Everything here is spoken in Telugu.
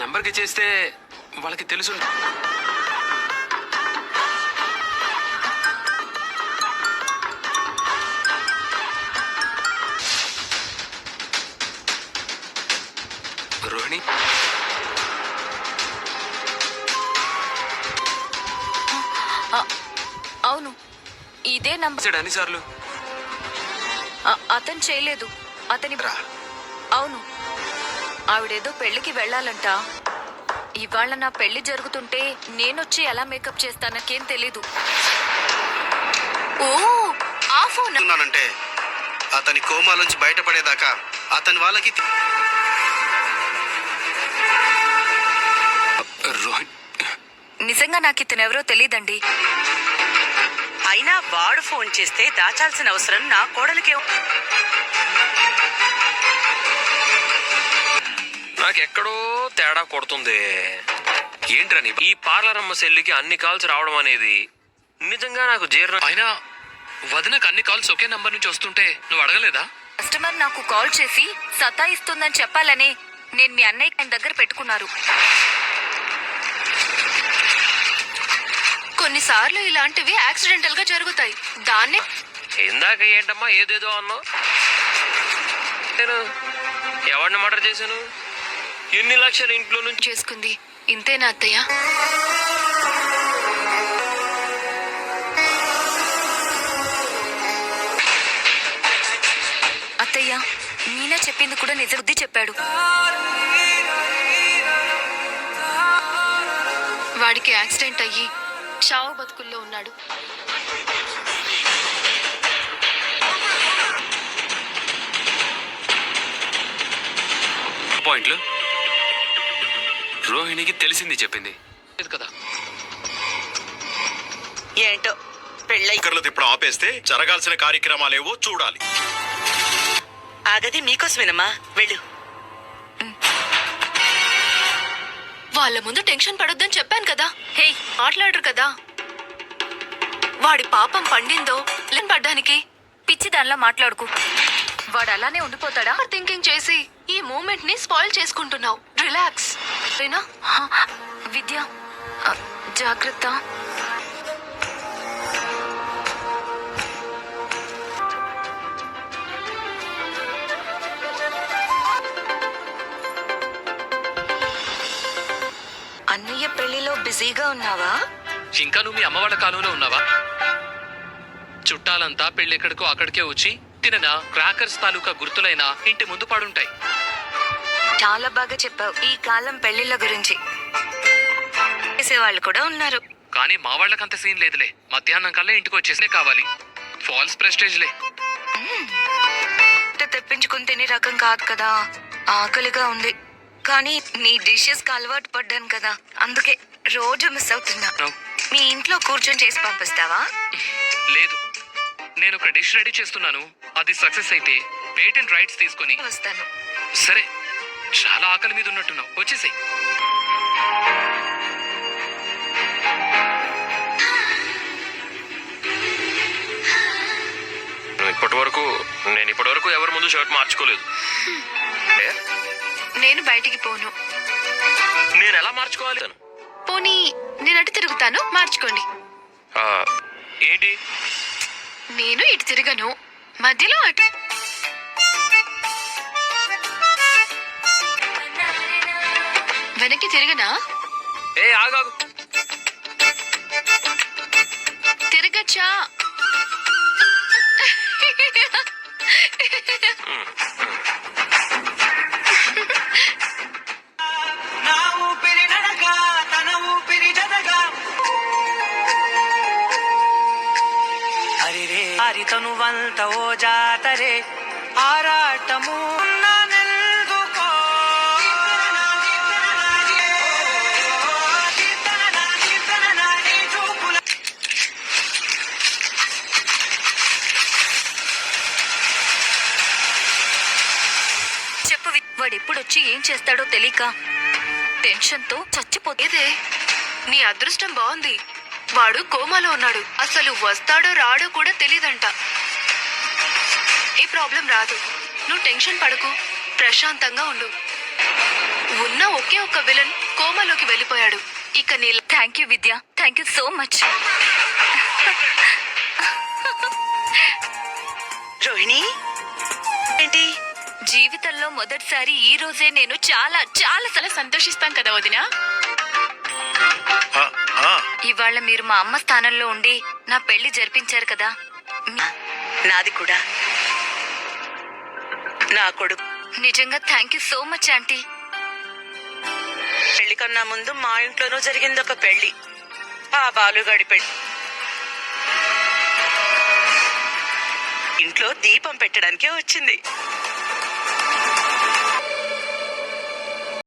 నెంబర్కి చేస్తే వాళ్ళకి తెలుసు. రోహిణి, అవును, ఇదే నంబర్. అన్నిసార్లు అతను చేయలేదు. అతని అవును, ఆవిడేదో పెళ్లికి వెళ్ళాలంట. ఇవాళ నా పెళ్లి జరుగుతుంటే నేనొచ్చి ఎలా మేకప్ చేస్తానకేం తెలీదు. ఓ, ఆ ఫోన్ అంటే అతని కోమా నుంచి బయటపడేదాకా అతని వాళ్ళకి నిజంగా నాకు ఇతనెవరో తెలీదండి. అయినా వాడు ఫోన్ చేస్తే దాచాల్సిన అవసరం నా కోడలికే. నాకెక్కడో తేడా కొడుతుంది. ఏంట్రని ఈ పార్లర్ అమ్మ సెల్లికి అన్ని కాల్స్ రావడం అనేది నిజంగా నాకు జీర్ణం. అయినా వదినకు అన్ని కాల్స్ ఒకే నంబర్ నుంచి వస్తుంటే నువ్వు అడగలేదా? కస్టమర్ నాకు కాల్ చేసి సతాయిస్తుందని చెప్పాలని నేను మీ అన్నయ్య ఆయన దగ్గర పెట్టుకున్నారు. కొన్నిసార్లు ఇలాంటివి యాక్సిడెంటల్ గా జరుగుతాయి. దాన్ని ఇందాక ఏంటమ్మా ఏదేదో అన్నావు? నేను ఎవరిని మర్డర్ చేశాను? ఎన్ని లక్షలు ఇంట్లో నుంచి చేసుకుంది ఇంతేనా అత్తయ్య? అత్తయ్య, మీనా చెప్పింది కూడా నిజ బుద్ధి చెప్పాడు. వాడికి యాక్సిడెంట్ అయ్యి చావు బతుకుల్లో ఉన్నాడు. పాయింట్లు రోహిణికి తెలిసింది చెప్పింది కదా. ఏంటో పెళ్ళై తిప్పడం ఆపేస్తే జరగాల్సిన కార్యక్రమాలేవో చూడాలి. ఆ గది మీకోసమేనమ్మా, వెళ్ళు. వాళ్ళ ముందు టెన్షన్ పడొద్దని చెప్పాను కదా. హే, మాట్లాడరు కదా. వాడి పాపం పండిందో లేని పడ్డానికి పిచ్చి దానిలా మాట్లాడుకు. వాడు అలానే ఉండిపోతాడా? థింకింగ్ చేసి ఈ మూమెంట్ ని స్పాయిల్ చేసుకుంటున్నావు. రిలాక్స్. విద్య, జాగ్రత్త. అన్నయ్య పెళ్లిలో బిజీగా ఉన్నావా? ఇంకా నువ్వు మీ అమ్మ వాళ్ళ కాలంలో ఉన్నావా? చుట్టాలంతా పెళ్ళెక్కడికో అక్కడికే వచ్చి తినన క్రాకర్స్ తాలూకా గుర్తులైనా ఇంటి ముందు పడుంటాయి. చాలా బాగా చెప్పావు. ఈ కాలం పెళ్లిళ్ళ గురించి చేసేవాళ్ళు కూడా ఉన్నారు. కానీ మా వాళ్ళకంత సీన్ లేదులే. మధ్యాహ్నం కల్లా ఇంటికి వచ్చేసే కావాలి. ఫాల్స్ ప్రెస్టేజ్లే. తెప్పించుకుని తినే రకం కాదు కదా. ఆకలిగా ఉంది. కానీ నీ డిషెస్ కి అలవాటు పడ్డాను కదా, అందుకే రోజు మిస్ అవుతున్నా. మీ ఇంట్లో కూర్చొని చేసి పంపిస్తావా? లేదు, నేను ఒక డిష్ రెడీ చేస్తున్నాను. అది సక్సెస్ అయితే పేటెంట్ రైట్స్ తీసుకుని వస్తాను. సరే, చాలా ఆకలి మీద ఉన్నట్టున్నావు, వచ్చేసాయి. నేను ఇప్పటి వరకు ఎవరి ముందు షర్ట్ మార్చుకోలేదు. నేను బయటికి పోను. నేను ఎలా మార్చుకోవాలి? పోనీ నేను అటు తిరుగుతాను, మార్చుకోండి. ఏంటి? నేను ఇటు తిరగను, మధ్యలో అటు. వెనక్కి తిరగనా? ఆగాగు. తిరగచ్చా? తనువంత ఓ జాతరే ఆరాటము నెల్దుకో. చెప్పు, వాడు ఎప్పుడొచ్చి ఏం చేస్తాడో తెలియక టెన్షన్ తో చచ్చిపోతేదే. నీ అదృష్టం బాగుంది. వాడు కోమాలో ఉన్నాడు. అసలు వస్తాడో రాడో కూడా తెలీదంట. ఏ ప్రాబ్లం రాదు. నువ్వు టెన్షన్ పడకు, ప్రశాంతంగా ఉండు. ఉన్న ఒకే ఒక్క విలన్ కోమాలోకి వెళ్ళిపోయాడు. ఇక నీ thank you Vidya, thank you so much. Rohini ఏంటి? జీవితంలో మొదటిసారి ఈ రోజే నేను చాలా చాలా చాలా సంతోషిస్తాం కదా వదినా. ఇవాళ మీరు మా అమ్మ స్థానంలో ఉండి నా పెళ్లి జరిపించారు కదా. నాది కూడా. నా కొడుకు నిజంగా thank you so much aunty. పెళ్లి కన్నా ముందు మా ఇంట్లోనూ జరిగింది ఒక పెళ్లి. ఆ బాలుగాడి పెళ్లి. ఇంట్లో దీపం పెట్టడానికే వచ్చింది.